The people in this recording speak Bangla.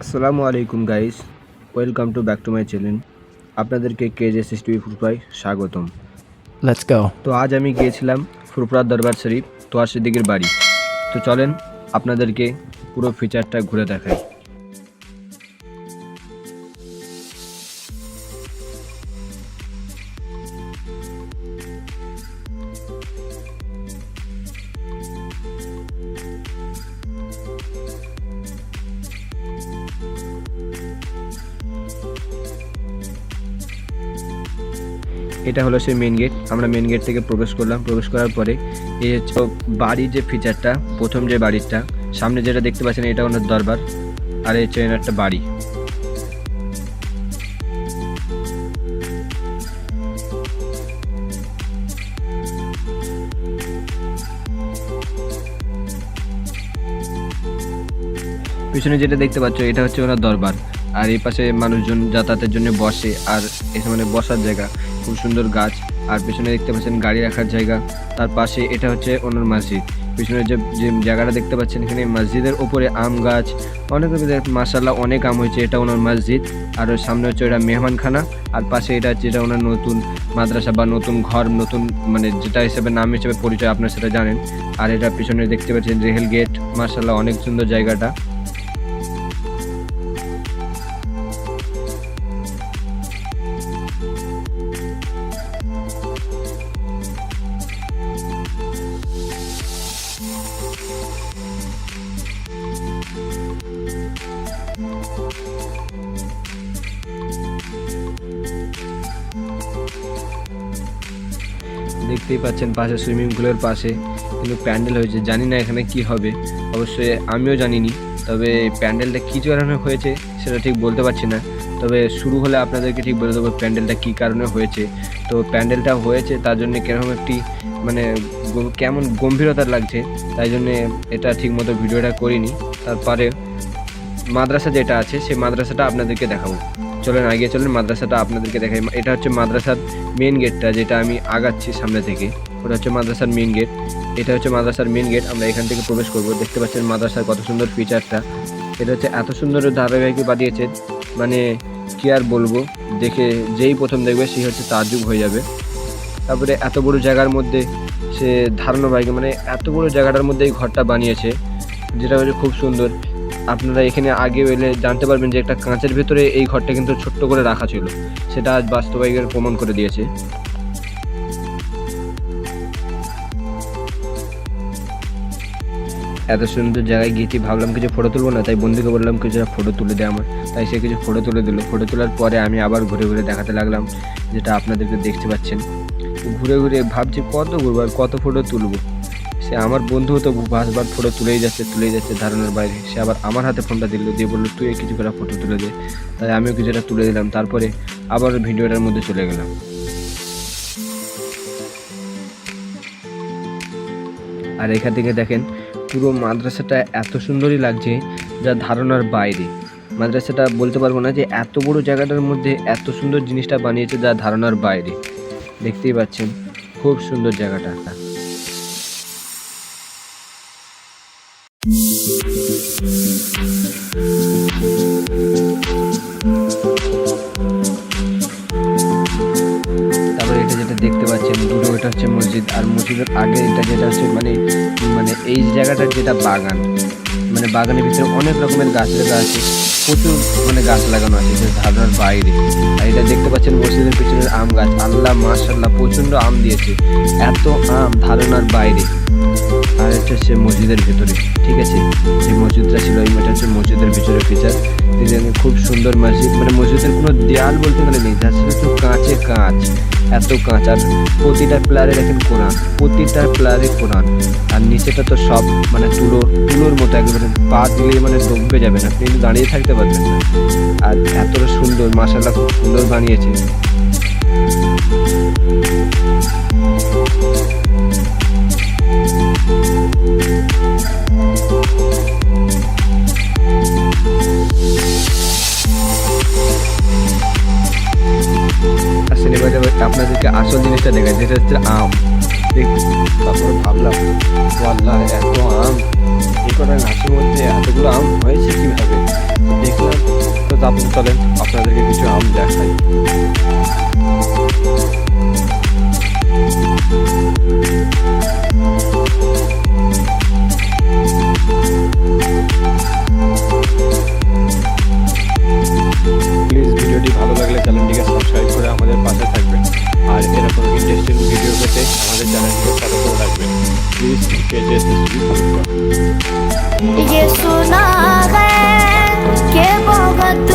আসসালামু আলাইকুম guys, welcome to back to my channel. আপনাদেরকে কেজেএস টিভি ফুরফুরায় স্বাগতম। Let's go. তো আজ আমি গিয়েছিলাম ফুরফুরা দরবার শরীফ তোয়া সিদ্দিকীর বাড়ি। তো চলেন আপনাদেরকে পুরো ফিচারটা ঘুরে দেখাই। এটা হলো সেই মেন গেট। আমরা মেন গেট থেকে প্রবেশ করলাম। প্রবেশ করার পরে এই হচ্ছে বাড়ির যে ফিচারটা, প্রথম যে বাড়িটা সামনে যেটা দেখতে পাচ্ছেন, এটা ওনার দরবার, আর এই হচ্ছে একটা বাড়ি। পিছনে যেটা দেখতে পাচ্ছ এটা হচ্ছে ওনার দরবার, আর এই পাশে মানুষজন যাতায়াতের জন্য বসে, আর এখানে বসার জায়গা, খুব সুন্দর গাছ, আর পিছনে দেখতে পাচ্ছেন গাড়ি রাখার জায়গা। তার পাশে এটা হচ্ছে ওনার মসজিদ। পিছনে যে যে জায়গাটা দেখতে পাচ্ছেন, এখানে মসজিদের ওপরে আম গাছ, অনেক মাশাআল্লাহ অনেক আম হয়েছে। এটা ওনার মসজিদ, আর ওর সামনে হচ্ছে এটা মেহমানখানা, আর পাশে এটা হচ্ছে এটা ওনার নতুন মাদ্রাসা বা নতুন ঘর, নতুন মানে যেটা হিসেবে নাম হিসেবে পরিচয়, আপনার সেটা জানেন। আর এটা পিছনে দেখতে পাচ্ছেন রেল গেট, মাশাআল্লাহ অনেক সুন্দর জায়গাটা। দেখতেই পাচ্ছেন পাশে সুইমিং পুলের পাশে কিন্তু প্যান্ডেল হয়েছে, জানি না এখানে কি হবে, অবশ্যই আমিও জানিনি। তবে প্যান্ডেলটা কী কারণে হয়েছে সেটা ঠিক বলতে পারছি না, তবে শুরু হলে আপনাদেরকে ঠিক বলে দেবো প্যান্ডেলটা কী কারণে হয়েছে। তো প্যান্ডেলটা হয়েছে তার জন্য কেরকম একটি মানে কেমন গম্ভীরতার লাগছে, তাই জন্যে এটা ঠিকমতো ভিডিওটা করিনি। তারপরে মাদ্রাসা যেটা আছে সেই মাদ্রাসাটা আপনাদেরকে দেখাবো। চলেন আগে চলেন মাদ্রাসাটা আপনাদেরকে দেখাই। এটা হচ্ছে মাদ্রাসার মেন গেটটা, যেটা আমি আগাচ্ছি সামনে থেকে, ওটা হচ্ছে মাদ্রাসার মেন গেট। এটা হচ্ছে মাদ্রাসার মেন গেট। আমরা এখান থেকে প্রবেশ করব। দেখতে পাচ্ছেন মাদ্রাসার কত সুন্দর ফিচারটা। এটা হচ্ছে এত সুন্দর ধারাবাহিক বানিয়েছে, মানে কি আর বলবো, দেখে যেই প্রথম দেখবে সেই হচ্ছে তাজ্জুব হয়ে যাবে। তারপরে এত বড় জায়গার মধ্যে সে ধারাবাহিক, মানে এত বড় জায়গাটার মধ্যে এই ঘরটা বানিয়েছে, যেটা হচ্ছে খুব সুন্দর। আপনারা এখানে আগে এলে জানতে পারবেন যে একটা কাঁচের ভেতরে এই ঘরটা কিন্তু ছোট্ট করে রাখা ছিল, সেটা আজ বাস্তবায়িকের প্রমাণ করে দিয়েছে। এত সুন্দর জায়গায় গিয়েছি, ভাবলাম কিছু ফটো তুলবো না, তাই বন্ধুকে বললাম কিছু ফটো তুলে দে আমার, তাই সে কিছু ফটো তুলে দিল। ফটো তোলার পরে আমি আবার ঘুরে ঘুরে দেখাতে লাগলাম, যেটা আপনাদেরকে দেখতে পাচ্ছেন। ঘুরে ঘুরে ভাবছি কত ঘুরবো আর কত ফটো তুলবো। সে আমার বন্ধু তো বারবার ফটো তুলেই যাচ্ছে ধারণার বাইরে। সে আবার আমার হাতে ফোনটা দিল, দিয়ে বললো তুই কিছু করে ফটো তুলে দে। তাই আমিও কিছুটা তুলে দিলাম, তারপরে আবার ভিডিওটার মধ্যে চলে গেলাম। আর এখান থেকে দেখেন পুরো মাদ্রাসাটা এত সুন্দরই লাগছে, যা ধারণার বাইরে। মাদ্রাসাটা বলতে পারবো না যে এত বড় জায়গাটার মধ্যে এত সুন্দর জিনিসটা বানিয়েছে, যা ধারণার বাইরে। দেখতেই পাচ্ছেন খুব সুন্দর জায়গাটা। তারপরে এটা যেটা দেখতে পাচ্ছেন দুটো, এটা হচ্ছে মসজিদ, আর মসজিদের আগে এটা যেটা হচ্ছে মানে মানে এই জায়গাটার যেটা বাগান, মানে বাগানের ভিতরে অনেক রকমের গাছ লাগা আছে, প্রচুর মানে গাছ লাগানো আছে, যে ধারণার বাইরে। আর এটা দেখতে পাচ্ছেন মসজিদের পিছনের আম গাছ, আল্লাহ মাশাআল্লাহ প্রচণ্ড আম দিয়েছে, এত আম ধারণার বাইরে। আর এটা হচ্ছে মসজিদের ভেতরে, ঠিক আছে, যে মসজিদটা ছিল এটা হচ্ছে মসজিদের ভিতরে ফিচার। খুব সুন্দর মসজিদ, মানে মসজিদের কোনো দেয়াল বলতে গেলে নেই, যার সাথে কাঁচে কাঁচ, এত কাঁচ। আর প্রতিটা প্লেয়ারে দেখেন কোরআন, প্রতিটা প্লেয়ারে কোরআন, আর নিচেটা তো সব মানে তুলোর মতো, একেবারে পা দিলে মানে ডুবে যাবেন, আপনি কিন্তু দাঁড়িয়ে থাকতে পারবেন না। আর এতটা সুন্দর, মাশাআল্লাহ খুব সুন্দর বানিয়েছে। আপনাদেরকে আসল জিনিসটা দেখায়, যেটা হচ্ছে আম। তারপরে ভাবলাম আল্লাহ এত আম, এই কটা গাছের মধ্যে এতগুলো আম হয়েছে কিভাবে। দেখলাম চলেন আপনাদেরকে কিছু আম দেখাই। প্লিজ ভিডিওটি ভালো লাগলে চ্যানেলটিকে সাবস্ক্রাইব করে আমাদের পাশে থাকবেন, আর এরকম ইন্টারেস্টিং ভিডিও পেতে আমাদের চ্যানেলটিকে ফলো করে রাখবেন। প্লিজ পেজে ये सुना है कि बहुत